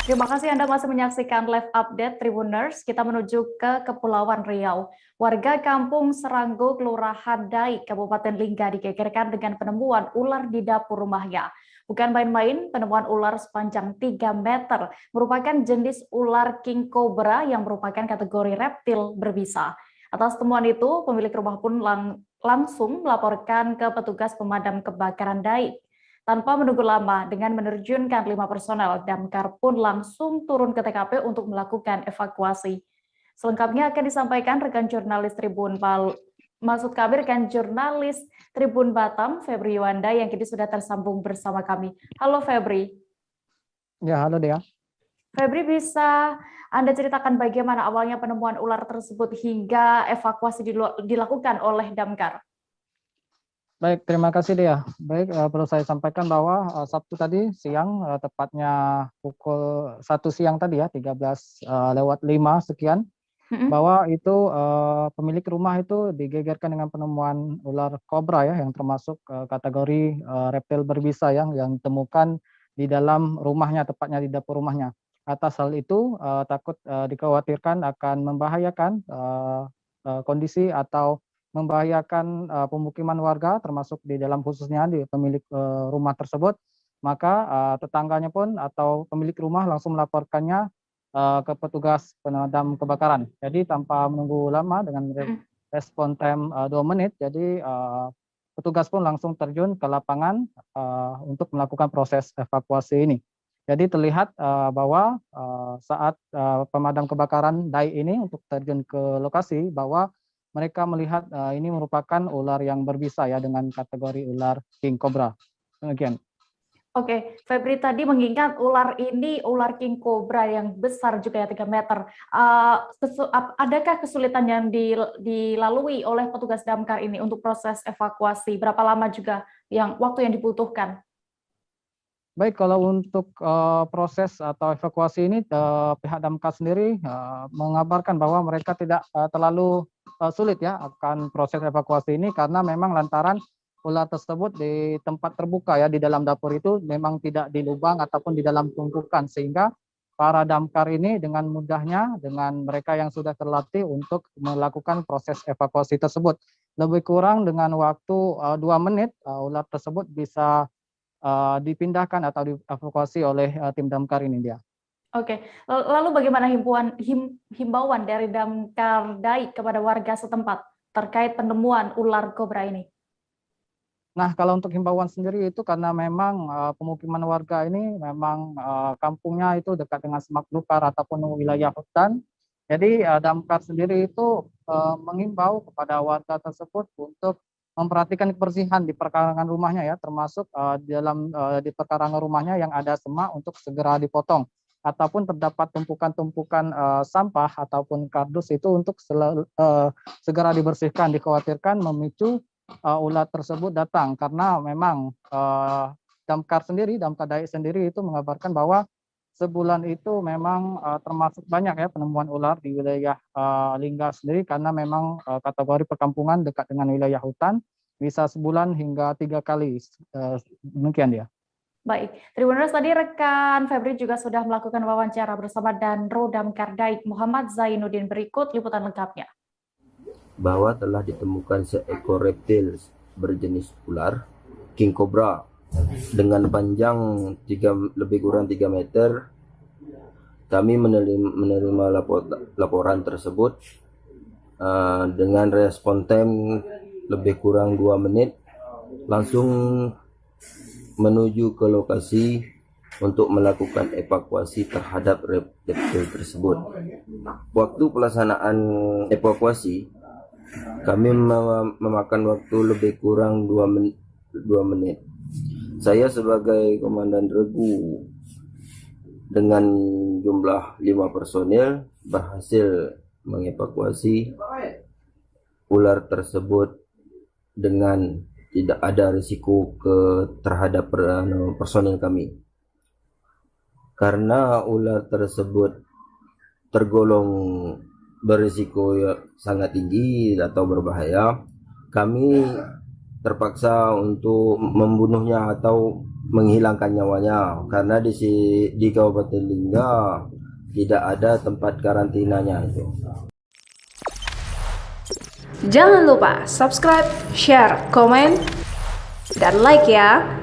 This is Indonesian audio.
Terima kasih Anda masih menyaksikan live update Tribuners. Kita menuju ke Kepulauan Riau. Warga kampung Seranggo, Kelurahan Dai, Kabupaten Lingga digegerkan dengan penemuan ular di dapur rumahnya. Bukan main-main, penemuan ular sepanjang 3 meter merupakan jenis ular king cobra yang merupakan kategori reptil berbisa. Atas temuan itu, pemilik rumah pun langsung melaporkan ke petugas pemadam kebakaran Dai. Tanpa menunggu lama, dengan menerjunkan 5 personel, damkar pun langsung turun ke TKP untuk melakukan evakuasi. Selengkapnya akan disampaikan rekan jurnalis rekan jurnalis Tribun Batam, Febri Yuwanda, yang kini sudah tersambung bersama kami. Halo Febri. Ya, halo Dea. Febri, bisa Anda ceritakan bagaimana awalnya penemuan ular tersebut hingga evakuasi dilakukan oleh damkar? Baik, terima kasih Dea. Baik, perlu saya sampaikan bahwa Sabtu tadi siang, tepatnya pukul 1 siang tadi ya, 13:05 sekian, bahwa itu pemilik rumah itu digegerkan dengan penemuan ular kobra ya, yang termasuk kategori reptil berbisa yang ditemukan di dalam rumahnya, tepatnya di dapur rumahnya. Atas hal itu, takut dikhawatirkan akan membahayakan kondisi atau membahayakan pemukiman warga, termasuk di dalam khususnya di pemilik rumah tersebut, maka tetangganya pun atau pemilik rumah langsung melaporkannya ke petugas pemadam kebakaran. Jadi tanpa menunggu lama dengan respon time 2 menit, jadi petugas pun langsung terjun ke lapangan untuk melakukan proses evakuasi ini. Jadi terlihat bahwa saat pemadam kebakaran DAI ini untuk terjun ke lokasi, bahwa mereka melihat ini merupakan ular yang berbisa ya, dengan kategori ular king cobra. Demikian. Oke, Febri tadi mengingat ular ini ular king cobra yang besar juga ya 3 meter. Adakah kesulitan yang dilalui oleh petugas damkar ini untuk proses evakuasi? Berapa lama juga waktu yang dibutuhkan? Baik, kalau untuk proses atau evakuasi ini, pihak damkar sendiri mengabarkan bahwa mereka tidak terlalu sulit ya akan proses evakuasi ini, karena memang lantaran ular tersebut di tempat terbuka ya, di dalam dapur itu memang tidak di lubang ataupun di dalam tumpukan, sehingga para damkar ini dengan mudahnya, dengan mereka yang sudah terlatih untuk melakukan proses evakuasi tersebut. Lebih kurang dengan waktu 2 menit, ular tersebut bisa dipindahkan atau dievakuasi oleh tim damkar ini dia. Oke, lalu bagaimana himbauan dari damkar DAI kepada warga setempat terkait penemuan ular kobra ini? Nah, kalau untuk himbauan sendiri itu karena memang pemukiman warga ini memang kampungnya itu dekat dengan semak belukar ataupun wilayah hutan. Jadi damkar sendiri itu mengimbau kepada warga tersebut untuk memperhatikan kebersihan di perkarangan rumahnya ya, termasuk di perkarangan rumahnya yang ada semak untuk segera dipotong, ataupun terdapat tumpukan-tumpukan sampah ataupun kardus itu untuk segera dibersihkan. Dikhawatirkan memicu ular tersebut datang, karena memang damkar DAI sendiri itu mengabarkan bahwa sebulan itu memang termasuk banyak ya penemuan ular di wilayah Lingga sendiri, karena memang kategori perkampungan dekat dengan wilayah hutan, bisa sebulan hingga 3 kali. Demikian dia. Baik, Tribuners, tadi rekan Febri juga sudah melakukan wawancara bersama Danro Damkar DAI Muhammad Zainuddin. Berikut liputan lengkapnya. Bahwa telah ditemukan seekor reptil berjenis ular king cobra dengan panjang lebih kurang 3 meter. Kami menerima laporan tersebut dengan respon time lebih kurang 2 menit, langsung menuju ke lokasi untuk melakukan evakuasi terhadap reptil tersebut. Waktu pelaksanaan evakuasi, kami memakan waktu lebih kurang 2 menit. Saya sebagai komandan regu dengan jumlah 5 personil berhasil mengevakuasi ular tersebut dengan tidak ada risiko terhadap personil kami. Karena ular tersebut tergolong berisiko sangat tinggi atau berbahaya, kami terpaksa untuk membunuhnya atau menghilangkan nyawanya karena di Kabupaten Lingga tidak ada tempat karantinanya itu. Jangan lupa subscribe, share, komen, dan like ya.